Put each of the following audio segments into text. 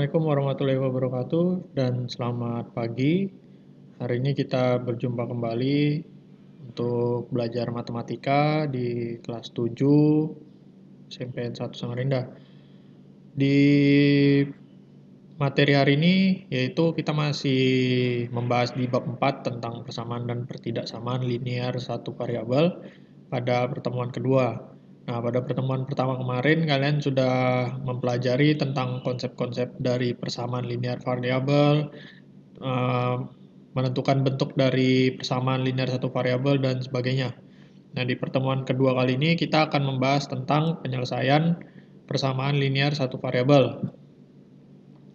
Assalamualaikum warahmatullahi wabarakatuh dan selamat pagi. Hari ini kita berjumpa kembali untuk belajar matematika di kelas 7 SMPN 1 Samarinda. Di materi hari ini yaitu kita masih membahas di bab 4 tentang persamaan dan pertidaksamaan linear satu variabel pada pertemuan kedua. Nah, pada pertemuan pertama kemarin kalian sudah mempelajari tentang konsep-konsep dari persamaan linear variabel, menentukan bentuk dari persamaan linear satu variabel dan sebagainya. Nah, di pertemuan kedua kali ini kita akan membahas tentang penyelesaian persamaan linear satu variabel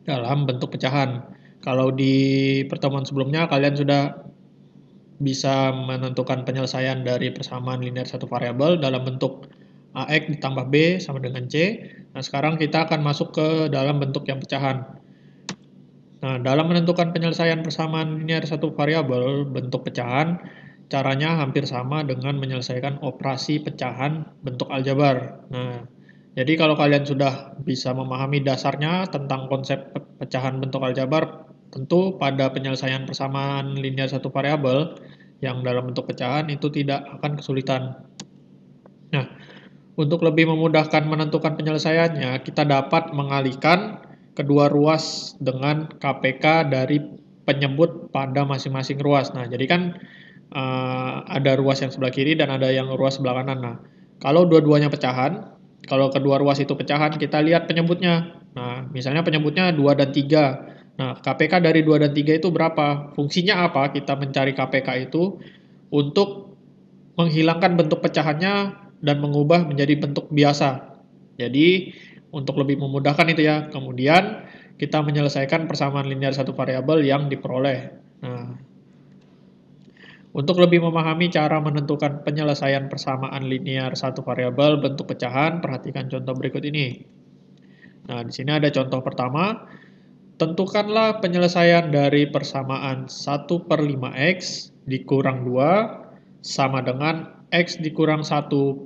dalam bentuk pecahan. Kalau di pertemuan sebelumnya kalian sudah bisa menentukan penyelesaian dari persamaan linear satu variabel dalam bentuk AX ditambah B sama dengan C. Nah, sekarang kita akan masuk ke dalam bentuk yang pecahan. Nah, dalam menentukan penyelesaian persamaan linear satu variabel bentuk pecahan, caranya hampir sama dengan menyelesaikan operasi pecahan bentuk aljabar. Nah, jadi kalau kalian sudah bisa memahami dasarnya tentang konsep pecahan bentuk aljabar, tentu pada penyelesaian persamaan linear satu variabel yang dalam bentuk pecahan itu tidak akan kesulitan. Nah, untuk lebih memudahkan menentukan penyelesaiannya, kita dapat mengalihkan kedua ruas dengan KPK dari penyebut pada masing-masing ruas. Nah, jadi kan ada ruas yang sebelah kiri dan ada yang ruas sebelah kanan. Nah, kalau dua-duanya pecahan, kalau kedua ruas itu pecahan, kita lihat penyebutnya. Nah, misalnya penyebutnya 2 dan 3. Nah, KPK dari 2 dan 3 itu berapa? Fungsinya apa? Kita mencari KPK itu untuk menghilangkan bentuk pecahannya dan mengubah menjadi bentuk biasa. Jadi, untuk lebih memudahkan itu ya, kemudian kita menyelesaikan persamaan linear satu variabel yang diperoleh. Nah, untuk lebih memahami cara menentukan penyelesaian persamaan linear satu variabel bentuk pecahan, perhatikan contoh berikut ini. Nah, di sini ada contoh pertama. Tentukanlah penyelesaian dari persamaan 1/5x dikurang 2 sama dengan x dikurang 1/2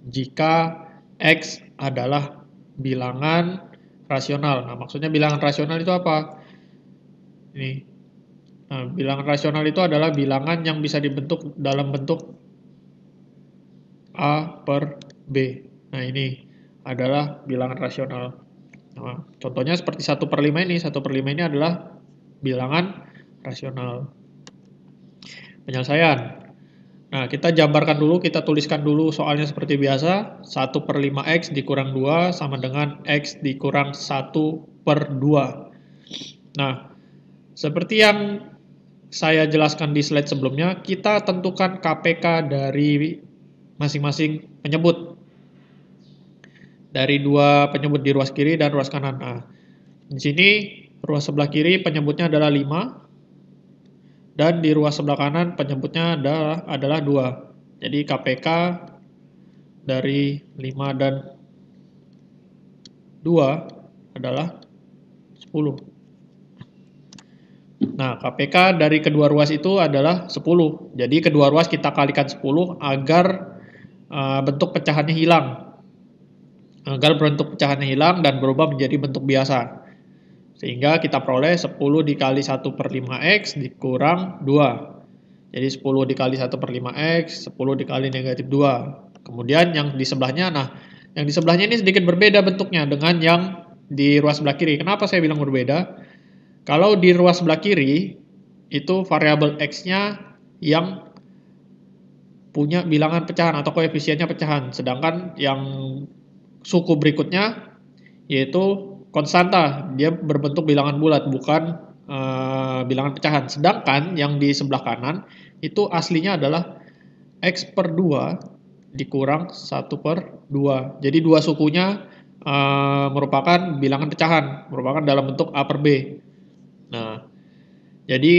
jika x adalah bilangan rasional. Nah, maksudnya bilangan rasional itu apa? Ini. Nah, bilangan rasional itu adalah bilangan yang bisa dibentuk dalam bentuk A per B. Nah, ini adalah bilangan rasional. Nah, contohnya seperti 1/5 ini. 1/5 ini adalah bilangan rasional. Penyelesaian. Nah, kita gambarkan dulu, kita tuliskan dulu soalnya seperti biasa. 1/5x dikurang 2 sama dengan x dikurang 1/2. Nah, seperti yang saya jelaskan di slide sebelumnya, kita tentukan KPK dari masing-masing penyebut. Dari dua penyebut di ruas kiri dan ruas kanan. Nah, di sini ruas sebelah kiri penyebutnya adalah 5 dan di ruas sebelah kanan penyebutnya adalah 2. Jadi KPK dari 5 dan 2 adalah 10. Nah, KPK dari kedua ruas itu adalah 10. Jadi kedua ruas kita kalikan 10 agar bentuk pecahannya hilang. Agar bentuk pecahannya hilang dan berubah menjadi bentuk biasa. Sehingga kita peroleh 10 dikali 1/5x dikurang 2. Jadi 10 dikali 1/5x, 10 dikali negatif 2. Kemudian yang di sebelahnya, nah yang di sebelahnya ini sedikit berbeda bentuknya dengan yang di ruas sebelah kiri. Kenapa saya bilang berbeda? Kalau di ruas sebelah kiri, itu variabel x-nya yang punya bilangan pecahan atau koefisiennya pecahan. Sedangkan yang suku berikutnya, yaitu konstanta, dia berbentuk bilangan bulat, bukan bilangan pecahan. Sedangkan yang di sebelah kanan, itu aslinya adalah x/2 dikurang 1/2. Jadi dua sukunya merupakan bilangan pecahan, merupakan dalam bentuk A per B. Nah, jadi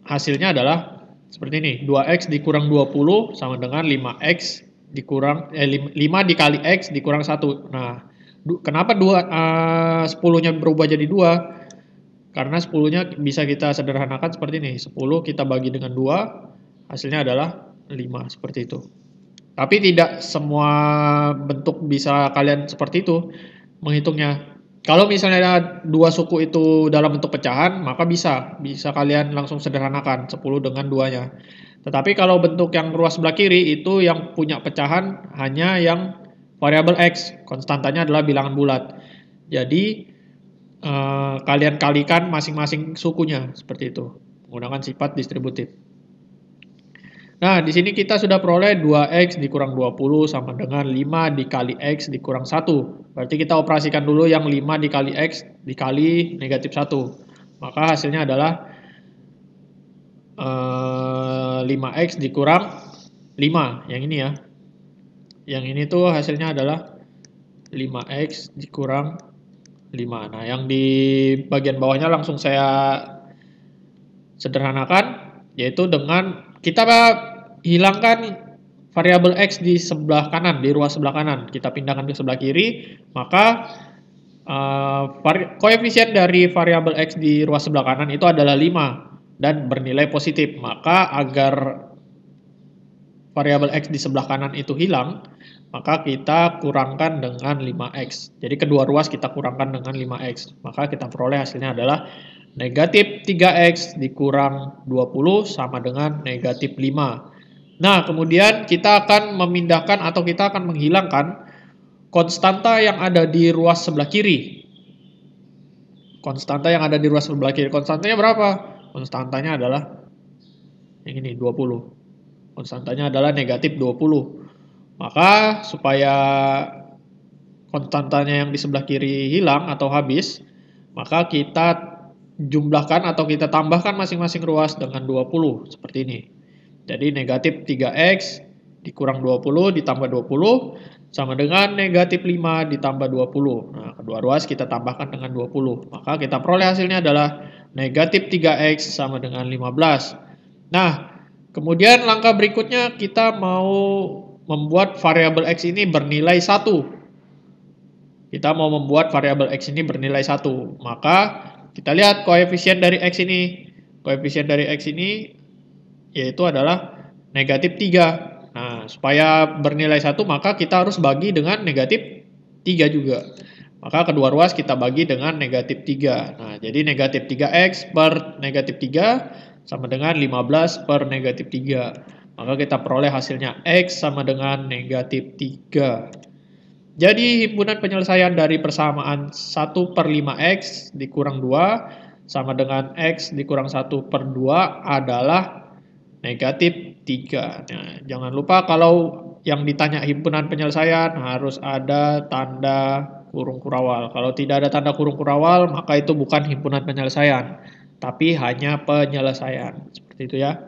hasilnya adalah seperti ini. 2x dikurang 20 sama dengan 5x dikurang 5 dikali x dikurang 1. Nah, kenapa 10-nya berubah jadi 2? Karena 10-nya bisa kita sederhanakan seperti ini. 10 kita bagi dengan 2, hasilnya adalah 5, seperti itu. Tapi tidak semua bentuk bisa kalian seperti itu menghitungnya. Kalau misalnya ada dua suku itu dalam bentuk pecahan, maka bisa kalian langsung sederhanakan 10 dengan 2-nya. Tetapi kalau bentuk yang ruas sebelah kiri itu yang punya pecahan hanya yang variabel X, konstantanya adalah bilangan bulat. Jadi kalian kalikan masing-masing sukunya seperti itu, menggunakan sifat distributif. Nah, di sini kita sudah peroleh 2x dikurang 20 sama dengan 5 dikali x dikurang 1. Berarti kita operasikan dulu yang 5 dikali x dikali negatif 1. Maka hasilnya adalah 5x dikurang 5. Yang ini ya. Yang ini tuh hasilnya adalah 5x dikurang 5. Nah, yang di bagian bawahnya langsung saya sederhanakan, yaitu dengan kita hilangkan variabel X di sebelah kanan, di ruas sebelah kanan. Kita pindahkan ke sebelah kiri, maka koefisien dari variabel X di ruas sebelah kanan itu adalah 5 dan bernilai positif. Maka agar variabel X di sebelah kanan itu hilang, maka kita kurangkan dengan 5x. Jadi kedua ruas kita kurangkan dengan 5x. Maka kita peroleh hasilnya adalah negatif 3x dikurang 20 sama dengan negatif 5. Nah, kemudian kita akan memindahkan atau kita akan menghilangkan konstanta yang ada di ruas sebelah kiri. Konstanta yang ada di ruas sebelah kiri. Konstantanya berapa? Konstantanya adalah yang ini, 20. Konstantanya adalah negatif 20. Maka supaya konstantanya yang di sebelah kiri hilang atau habis, maka kita jumlahkan atau kita tambahkan masing-masing ruas dengan 20 seperti ini. Jadi negatif 3x dikurang 20 ditambah 20 sama dengan negatif 5 ditambah 20. Nah, kedua ruas kita tambahkan dengan 20. Maka kita peroleh hasilnya adalah negatif 3x sama dengan 15. Nah, kemudian langkah berikutnya kita mau membuat variabel x ini bernilai 1. Kita mau membuat variabel x ini bernilai 1. Maka kita lihat koefisien dari x ini. Koefisien dari x ini yaitu adalah negatif 3. Nah, supaya bernilai 1 maka kita harus bagi dengan negatif 3 juga. Maka kedua ruas kita bagi dengan negatif 3. Nah, jadi negatif 3x per negatif 3 sama dengan 15 per negatif 3. Maka kita peroleh hasilnya x sama dengan negatif 3. Jadi himpunan penyelesaian dari persamaan 1 per 5x dikurang 2 sama dengan x dikurang 1 per 2 adalah negatif 3. Nah, jangan lupa kalau yang ditanya himpunan penyelesaian harus ada tanda kurung kurawal. Kalau tidak ada tanda kurung kurawal, maka itu bukan himpunan penyelesaian, tapi hanya penyelesaian. Seperti itu ya.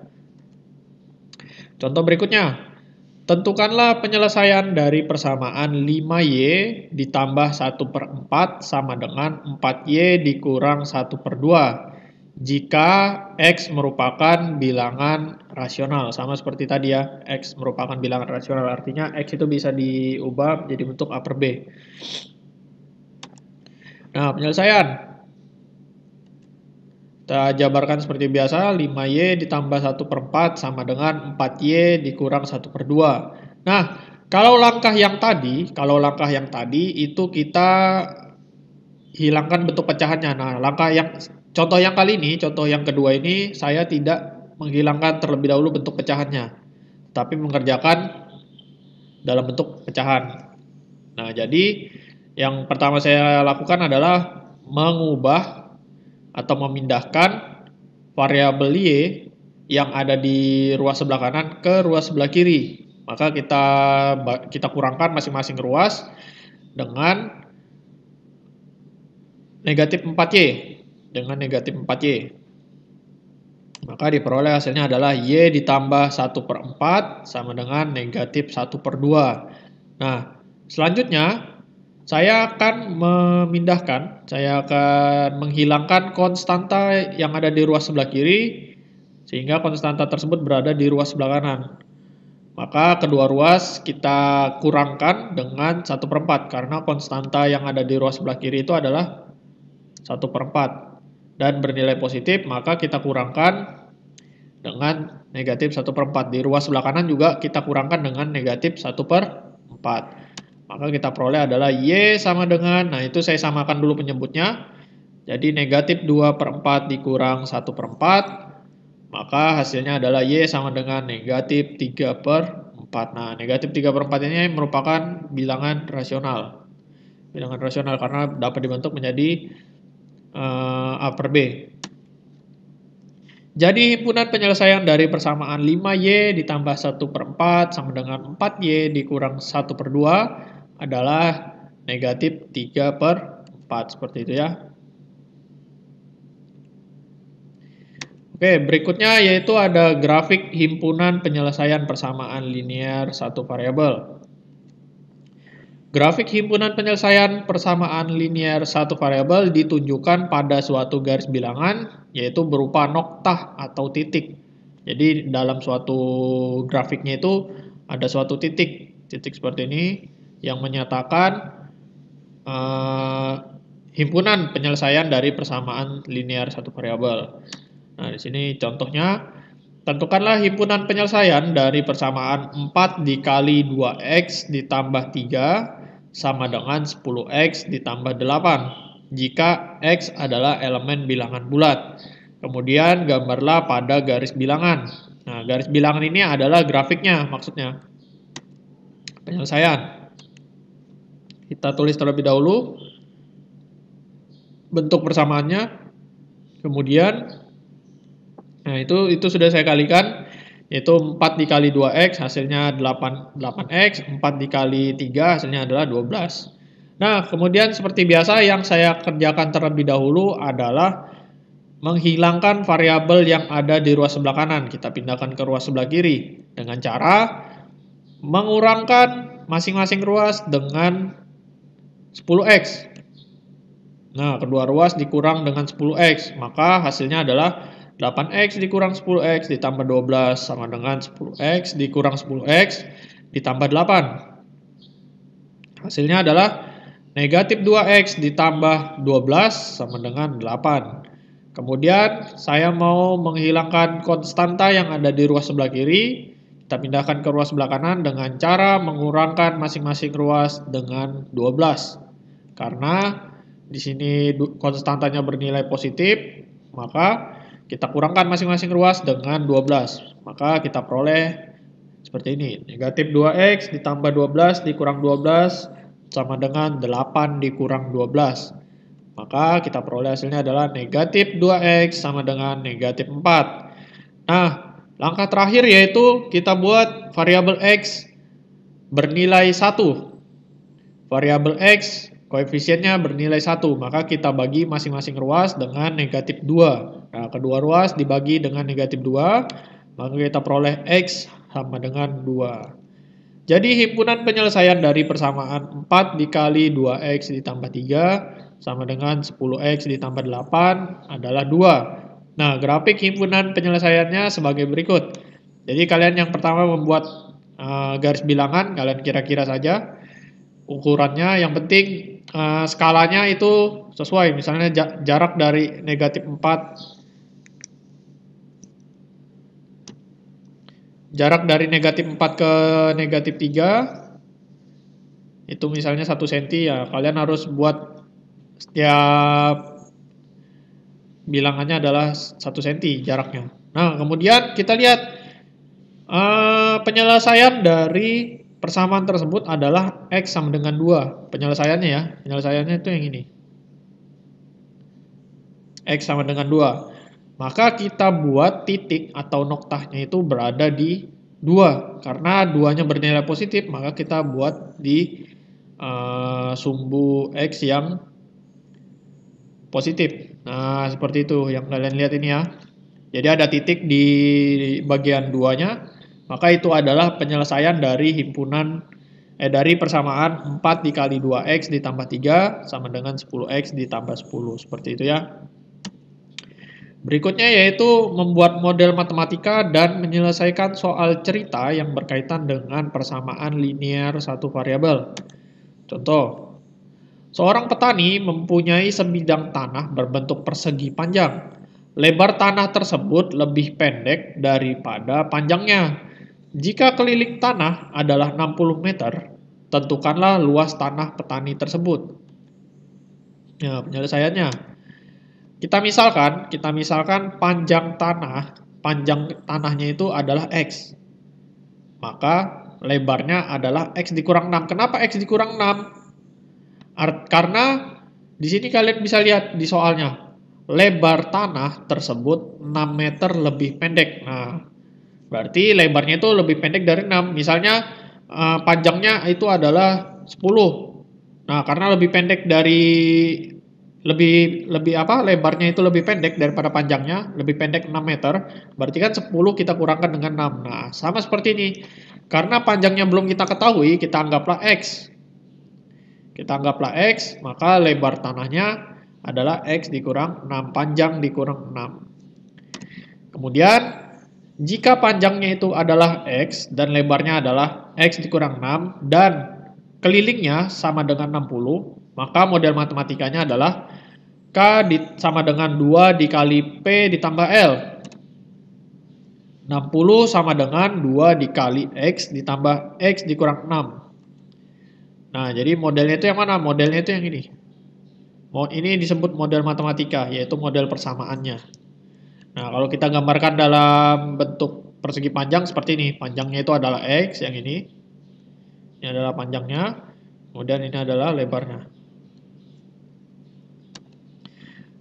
Contoh berikutnya. Tentukanlah penyelesaian dari persamaan 5y ditambah 1 per 4 sama dengan 4y dikurang 1 per 2. Jika x merupakan bilangan rasional. Sama seperti tadi ya, x merupakan bilangan rasional. Artinya x itu bisa diubah menjadi bentuk A per B. Nah, penyelesaian. Kita jabarkan seperti biasa, 5y ditambah 1 per 4 sama dengan 4y dikurang 1 per 2. Nah, kalau langkah yang tadi itu kita hilangkan bentuk pecahannya. Nah, contoh yang kali ini, contoh yang kedua ini, saya tidak menghilangkan terlebih dahulu bentuk pecahannya, tapi mengerjakan dalam bentuk pecahan. Nah, jadi yang pertama saya lakukan adalah mengubah atau memindahkan variabel y yang ada di ruas sebelah kanan ke ruas sebelah kiri. Maka kita kurangkan masing-masing ruas dengan negatif 4y. Dengan negatif 4y. Maka diperoleh hasilnya adalah y ditambah 1 per 4 sama dengan negatif 1 per 2. Nah, selanjutnya saya akan menghilangkan konstanta yang ada di ruas sebelah kiri, sehingga konstanta tersebut berada di ruas sebelah kanan. Maka kedua ruas kita kurangkan dengan 1 per 4, karena konstanta yang ada di ruas sebelah kiri itu adalah 1 per 4. Dan bernilai positif, maka kita kurangkan dengan negatif 1 per 4. Di ruas sebelah kanan juga kita kurangkan dengan negatif 1 per 4. Maka kita peroleh adalah Y sama dengan, nah itu saya samakan dulu penyebutnya. Jadi negatif 2/4 dikurang 1/4, maka hasilnya adalah Y sama dengan negatif 3/4. Nah, negatif 3/4 ini merupakan bilangan rasional. Bilangan rasional karena dapat dibentuk menjadi A per B. Jadi himpunan penyelesaian dari persamaan 5Y ditambah 1/4 sama dengan 4Y dikurang 1/2 adalah negatif 3/4. Seperti itu ya. Oke, berikutnya yaitu ada grafik himpunan penyelesaian persamaan linear satu variabel. Grafik himpunan penyelesaian persamaan linear satu variabel ditunjukkan pada suatu garis bilangan, yaitu berupa noktah atau titik. Jadi dalam suatu grafiknya itu ada suatu titik seperti ini yang menyatakan himpunan penyelesaian dari persamaan linear satu variabel. Nah, di sini contohnya, tentukanlah himpunan penyelesaian dari persamaan 4 dikali 2x ditambah 3 sama dengan 10x ditambah 8 jika x adalah elemen bilangan bulat. Kemudian gambarlah pada garis bilangan. Nah, garis bilangan ini adalah grafiknya maksudnya. Penyelesaian. Kita tulis terlebih dahulu bentuk persamaannya. Kemudian nah, itu sudah saya kalikan, yaitu 4 dikali 2x hasilnya 8x, 4 dikali 3 hasilnya adalah 12. Nah, kemudian seperti biasa yang saya kerjakan terlebih dahulu adalah menghilangkan variabel yang ada di ruas sebelah kanan. Kita pindahkan ke ruas sebelah kiri dengan cara mengurangkan masing-masing ruas dengan 10x. Nah, kedua ruas dikurang dengan 10x, maka hasilnya adalah 8x dikurang 10x ditambah 12 sama dengan 10x dikurang 10x ditambah 8. Hasilnya adalah negatif 2x ditambah 12 sama dengan 8. Kemudian saya mau menghilangkan konstanta yang ada di ruas sebelah kiri. Kita pindahkan ke ruas sebelah kanan dengan cara mengurangkan masing-masing ruas dengan 12. Karena di sini konstantanya bernilai positif, maka kita kurangkan masing-masing ruas dengan 12. Maka kita peroleh seperti ini. Negatif 2x ditambah 12 dikurang 12 sama dengan 8 dikurang 12. Maka kita peroleh hasilnya adalah negatif 2x sama dengan negatif 4. Nah, langkah terakhir yaitu kita buat variabel x bernilai 1. Variabel x koefisiennya bernilai 1, maka kita bagi masing-masing ruas dengan negatif 2. Nah, kedua ruas dibagi dengan negatif 2, maka kita peroleh X sama dengan 2. Jadi himpunan penyelesaian dari persamaan 4 dikali 2X ditambah 3 sama dengan 10X ditambah 8 adalah 2. Nah, grafik himpunan penyelesaiannya sebagai berikut. Jadi kalian yang pertama membuat garis bilangan, kalian kira-kira saja ukurannya, yang penting skalanya itu sesuai, misalnya jarak dari negatif 4 ke negatif 3 itu misalnya 1 cm ya, kalian harus buat setiap bilangannya adalah 1 cm jaraknya. Nah, kemudian kita lihat penyelesaian dari persamaan tersebut adalah X sama dengan 2. Penyelesaiannya ya. Penyelesaiannya itu yang ini. X sama dengan 2. Maka kita buat titik atau noktahnya itu berada di 2. Karena 2-nya bernilai positif, maka kita buat di sumbu X yang positif. Nah, seperti itu yang kalian lihat ini ya. Jadi ada titik di bagian 2-nya. Maka itu adalah penyelesaian dari himpunan dari persamaan 4 dikali 2x ditambah 3 sama dengan 10x ditambah 10. Seperti itu ya. Berikutnya yaitu membuat model matematika dan menyelesaikan soal cerita yang berkaitan dengan persamaan linear satu variabel. Contoh, seorang petani mempunyai sebidang tanah berbentuk persegi panjang. Lebar tanah tersebut lebih pendek daripada panjangnya. Jika keliling tanah adalah 60 meter, tentukanlah luas tanah petani tersebut. Nah, penyelesaiannya. Kita misalkan panjang tanahnya itu adalah X. Maka lebarnya adalah X dikurang 6. Kenapa X dikurang 6? Karena di sini kalian bisa lihat di soalnya. Lebar tanah tersebut 6 meter lebih pendek. Nah, berarti lebarnya itu lebih pendek dari 6. Misalnya panjangnya itu adalah 10. Nah, karena lebih pendek dari lebarnya itu lebih pendek daripada panjangnya, lebih pendek 6 meter, berarti kan 10 kita kurangkan dengan 6. Nah, sama seperti ini. Karena panjangnya belum kita ketahui, kita anggaplah X. Maka lebar tanahnya adalah X dikurang 6, panjang dikurang 6. Kemudian, jika panjangnya itu adalah X dan lebarnya adalah X dikurang 6 dan kelilingnya sama dengan 60, maka model matematikanya adalah K sama dengan 2 dikali P ditambah L. 60 sama dengan 2 dikali X ditambah X dikurang 6. Nah, jadi modelnya itu yang mana? Modelnya itu yang ini. Ini disebut model matematika, yaitu model persamaannya. Nah, kalau kita gambarkan dalam bentuk persegi panjang seperti ini. Panjangnya itu adalah X, yang ini. Ini adalah panjangnya, kemudian ini adalah lebarnya.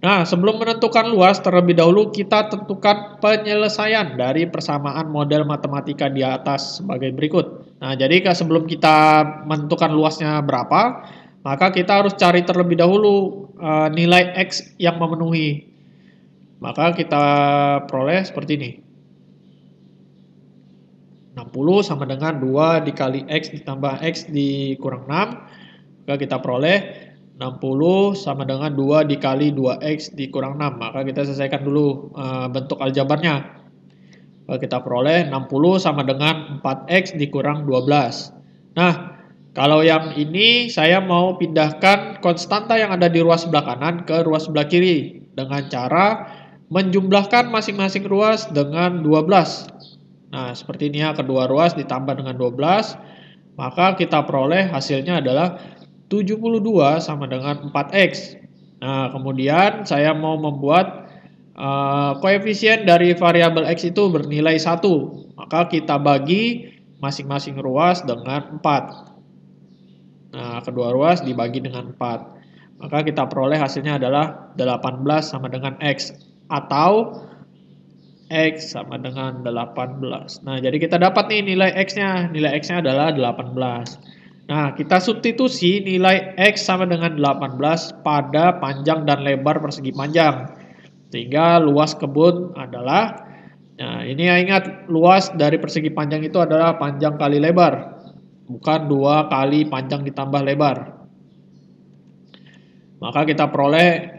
Nah, sebelum menentukan luas, terlebih dahulu kita tentukan penyelesaian dari persamaan model matematika di atas sebagai berikut. Nah, jadi sebelum kita menentukan luasnya berapa, maka kita harus cari terlebih dahulu nilai X yang memenuhi. Maka kita peroleh seperti ini. 60 sama dengan 2 dikali X ditambah X dikurang 6. Maka kita peroleh 60 sama dengan 2 dikali 2X dikurang 6. Maka kita selesaikan dulu bentuk aljabarnya. Maka kita peroleh 60 sama dengan 4X dikurang 12. Nah, kalau yang ini saya mau pindahkan konstanta yang ada di ruas sebelah kanan ke ruas sebelah kiri. Dengan cara menjumlahkan masing-masing ruas dengan 12. Nah, seperti ini ya, kedua ruas ditambah dengan 12. Maka kita peroleh hasilnya adalah 72 sama dengan 4X. Nah, kemudian saya mau membuat koefisien dari variabel X itu bernilai 1. Maka kita bagi masing-masing ruas dengan 4. Nah, kedua ruas dibagi dengan 4. Maka kita peroleh hasilnya adalah 18 sama dengan X. Atau X sama dengan 18. Nah, jadi kita dapat nih nilai X-nya. Nilai X-nya adalah 18. Nah, kita substitusi nilai X sama dengan 18 pada panjang dan lebar persegi panjang. Sehingga luas kebun adalah, nah ini ya ingat, luas dari persegi panjang itu adalah panjang kali lebar. Bukan 2 kali panjang ditambah lebar. Maka kita peroleh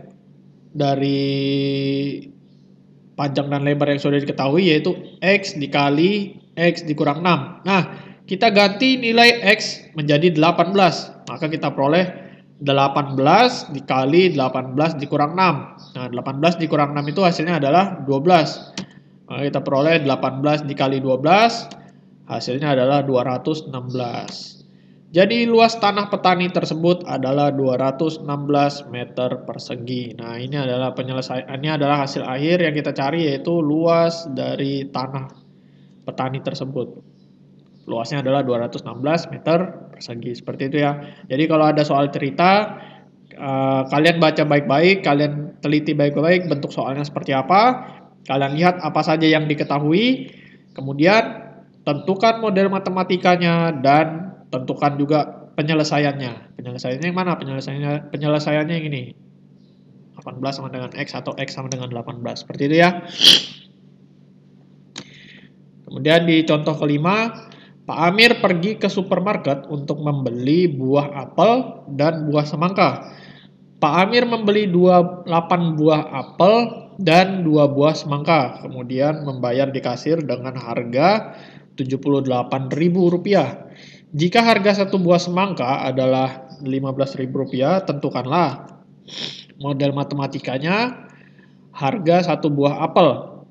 dari panjang dan lebar yang sudah diketahui yaitu X dikali X dikurang 6. Nah, kita ganti nilai X menjadi 18. Maka kita peroleh 18 dikali 18 dikurang 6. Nah, 18 dikurang 6 itu hasilnya adalah 12. Maka kita peroleh 18 dikali 12. Hasilnya adalah 216. Jadi luas tanah petani tersebut adalah 216 meter persegi. Nah, ini adalah hasil akhir yang kita cari, yaitu luas dari tanah petani tersebut. Luasnya adalah 216 meter persegi, seperti itu ya. Jadi kalau ada soal cerita, kalian baca baik-baik, kalian teliti baik-baik bentuk soalnya seperti apa, kalian lihat apa saja yang diketahui, kemudian tentukan model matematikanya dan tentukan juga penyelesaiannya. Penyelesaiannya yang mana? Penyelesaiannya yang ini. 18 sama dengan X atau X sama dengan 18, seperti itu ya. Kemudian di contoh kelima, Pak Amir pergi ke supermarket untuk membeli buah apel dan buah semangka. Pak Amir membeli 8 buah apel dan 2 buah semangka. Kemudian membayar di kasir dengan harga Rp78.000. Jika harga satu buah semangka adalah Rp15.000, tentukanlah model matematikanya harga satu buah apel.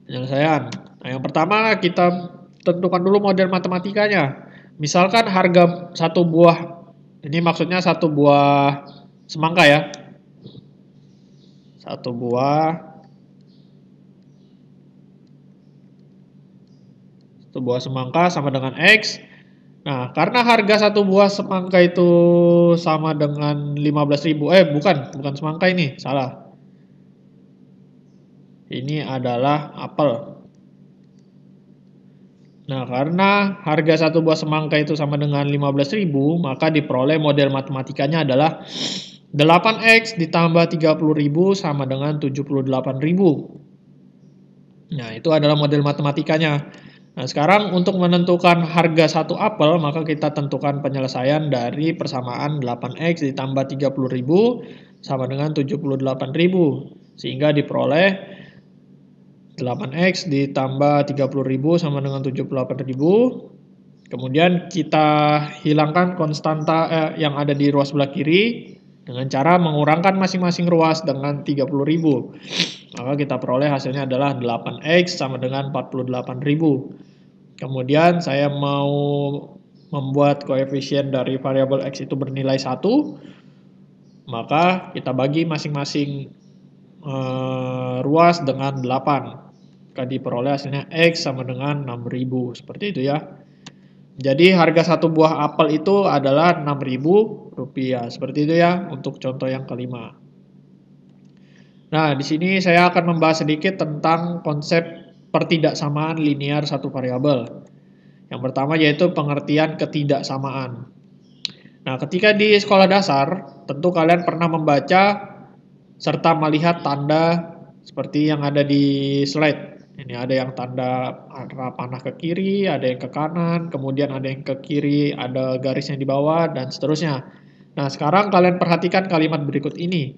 Penyelesaian. Nah, yang pertama kita tentukan dulu model matematikanya. Misalkan harga satu buah, ini maksudnya satu buah semangka ya. Satu buah semangka sama dengan X. Nah, karena harga satu buah semangka itu sama dengan 15.000, bukan semangka ini, salah. Ini adalah apel. Nah, karena harga satu buah semangka itu sama dengan 15.000, maka diperoleh model matematikanya adalah 8X ditambah 30.000 sama dengan 78.000. Nah, itu adalah model matematikanya. Nah, sekarang untuk menentukan harga satu apel, maka kita tentukan penyelesaian dari persamaan 8X ditambah 30.000 sama dengan 78.000. Sehingga diperoleh 8X ditambah 30.000 sama dengan 78.000. Kemudian kita hilangkan konstanta yang ada di ruas sebelah kiri dengan cara mengurangkan masing-masing ruas dengan 30.000. Maka kita peroleh hasilnya adalah 8X sama dengan 48.000. Kemudian saya mau membuat koefisien dari variabel X itu bernilai 1. Maka kita bagi masing-masing ruas dengan 8. Maka diperoleh hasilnya X sama dengan 6.000. Seperti itu ya. Jadi harga satu buah apel itu adalah Rp6.000. Seperti itu ya untuk contoh yang kelima. Nah, di sini saya akan membahas sedikit tentang konsep pertidaksamaan linear satu variabel. Yang pertama yaitu pengertian ketidaksamaan. Nah, ketika di sekolah dasar, tentu kalian pernah membaca serta melihat tanda seperti yang ada di slide. Ini ada yang tanda arah panah ke kiri, ada yang ke kanan, kemudian ada yang ke kiri, ada garisnya di bawah, dan seterusnya. Nah, sekarang kalian perhatikan kalimat berikut ini.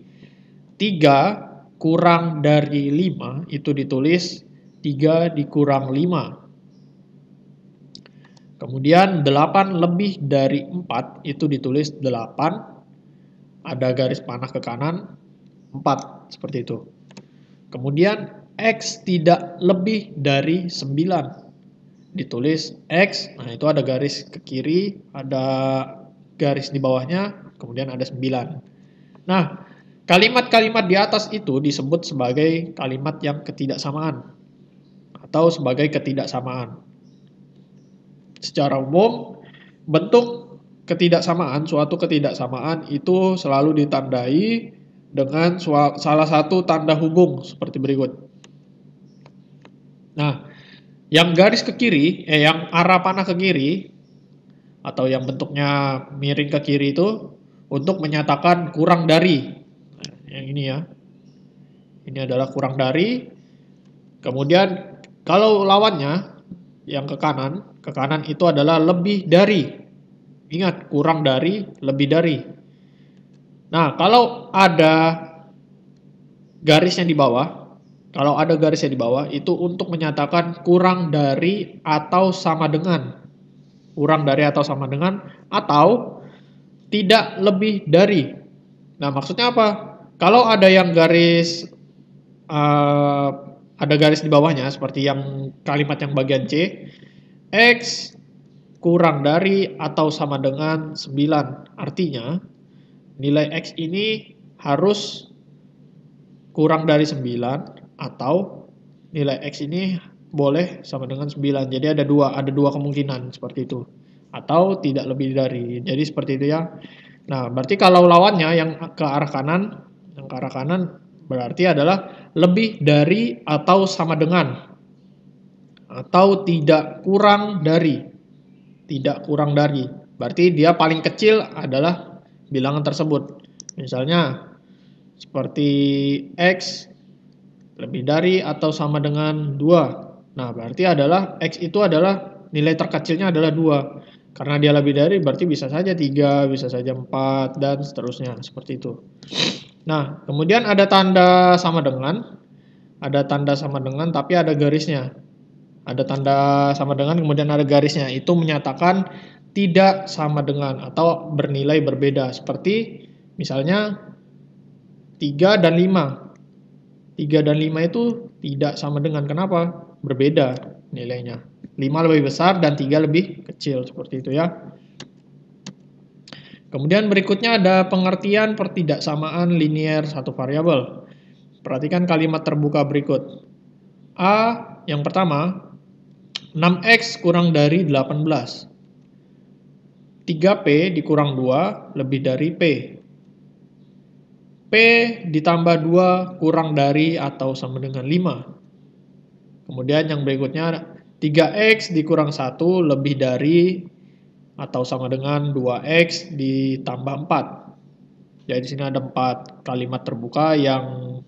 3 kurang dari 5 itu ditulis 3 dikurang 5. Kemudian 8 lebih dari 4 itu ditulis 8. Ada garis panah ke kanan, 4. Seperti itu. Kemudian X tidak lebih dari 9. Ditulis X, nah itu ada garis ke kiri, ada garis di bawahnya, kemudian ada 9. Nah, kalimat-kalimat di atas itu disebut sebagai kalimat yang ketidaksamaan atau sebagai ketidaksamaan. Secara umum, bentuk ketidaksamaan, suatu ketidaksamaan itu selalu ditandai dengan salah satu tanda hubung seperti berikut. Nah, yang garis ke kiri, yang arah panah ke kiri, atau yang bentuknya miring ke kiri itu untuk menyatakan kurang dari. Yang ini ya. Ini adalah kurang dari. Kemudian kalau lawannya yang ke kanan itu adalah lebih dari. Ingat, kurang dari, lebih dari. Nah, kalau ada garisnya di bawah, itu untuk menyatakan kurang dari atau sama dengan. Kurang dari atau sama dengan, atau tidak lebih dari. Nah, maksudnya apa? Kalau ada yang garis ada garis di bawahnya seperti yang kalimat yang bagian C, X kurang dari atau sama dengan 9. Artinya nilai X ini harus kurang dari 9 atau nilai X ini boleh sama dengan 9. Jadi ada dua kemungkinan seperti itu. Atau tidak lebih dari. Jadi seperti itu ya. Nah, berarti kalau lawannya yang ke arah kanan berarti adalah lebih dari atau sama dengan. Atau tidak kurang dari. Tidak kurang dari. Berarti dia paling kecil adalah bilangan tersebut. Misalnya seperti X lebih dari atau sama dengan 2. Nah, berarti adalah X itu adalah nilai terkecilnya adalah 2. Karena dia lebih dari berarti bisa saja 3, bisa saja 4, dan seterusnya. Seperti itu. Nah, kemudian ada tanda sama dengan. Ada tanda sama dengan tapi ada garisnya. Ada tanda sama dengan kemudian ada garisnya. Itu menyatakan tidak sama dengan atau bernilai berbeda. Seperti misalnya 3 dan 5. 3 dan 5 itu tidak sama dengan. Kenapa? Berbeda nilainya. 5 lebih besar dan 3 lebih kecil, seperti itu ya. Kemudian berikutnya ada pengertian pertidaksamaan linier satu variabel. Perhatikan kalimat terbuka berikut. A, yang pertama, 6X kurang dari 18. 3P dikurang 2 lebih dari P. P ditambah 2 kurang dari atau sama dengan 5. Kemudian yang berikutnya 3X dikurang 1 lebih dari atau sama dengan 2X ditambah 4. Jadi di sini ada 4 kalimat terbuka yang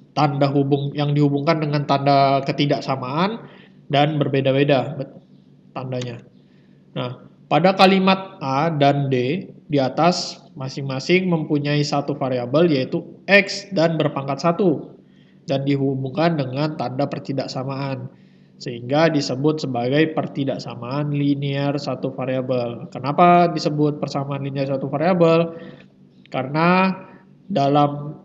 dihubungkan dengan tanda ketidaksamaan dan berbeda-beda tandanya. Nah, pada kalimat A dan D di atas masing-masing mempunyai satu variabel yaitu X dan berpangkat 1 dan dihubungkan dengan tanda pertidaksamaan sehingga disebut sebagai pertidaksamaan linier satu variabel. Kenapa disebut persamaan linier satu variabel? Karena dalam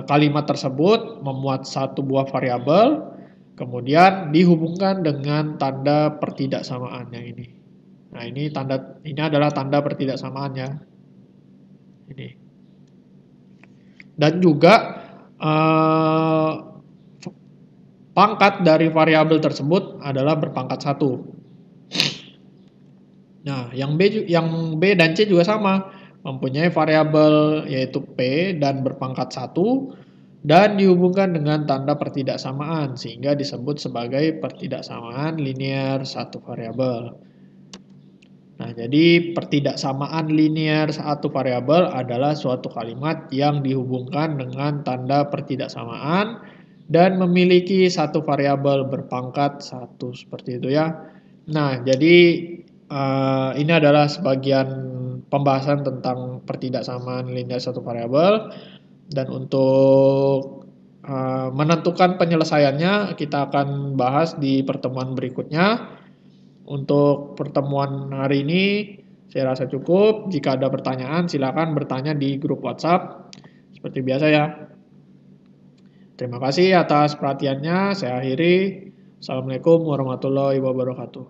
kalimat tersebut memuat satu buah variabel kemudian dihubungkan dengan tanda pertidaksamaan yang ini. Nah, ini adalah tanda pertidaksamaannya. Ini. Dan juga pangkat dari variabel tersebut adalah berpangkat 1. Nah, yang B dan C juga sama, mempunyai variabel yaitu P dan berpangkat 1 dan dihubungkan dengan tanda pertidaksamaan sehingga disebut sebagai pertidaksamaan linier satu variabel. Nah, jadi pertidaksamaan linier satu variabel adalah suatu kalimat yang dihubungkan dengan tanda pertidaksamaan dan memiliki satu variabel berpangkat 1 seperti itu ya. Nah, jadi ini adalah sebagian pembahasan tentang pertidaksamaan linier satu variabel dan untuk menentukan penyelesaiannya kita akan bahas di pertemuan berikutnya. Untuk pertemuan hari ini saya rasa cukup. Jika ada pertanyaan silakan bertanya di grup WhatsApp seperti biasa ya. Terima kasih atas perhatiannya. Saya akhiri. Assalamualaikum warahmatullahi wabarakatuh.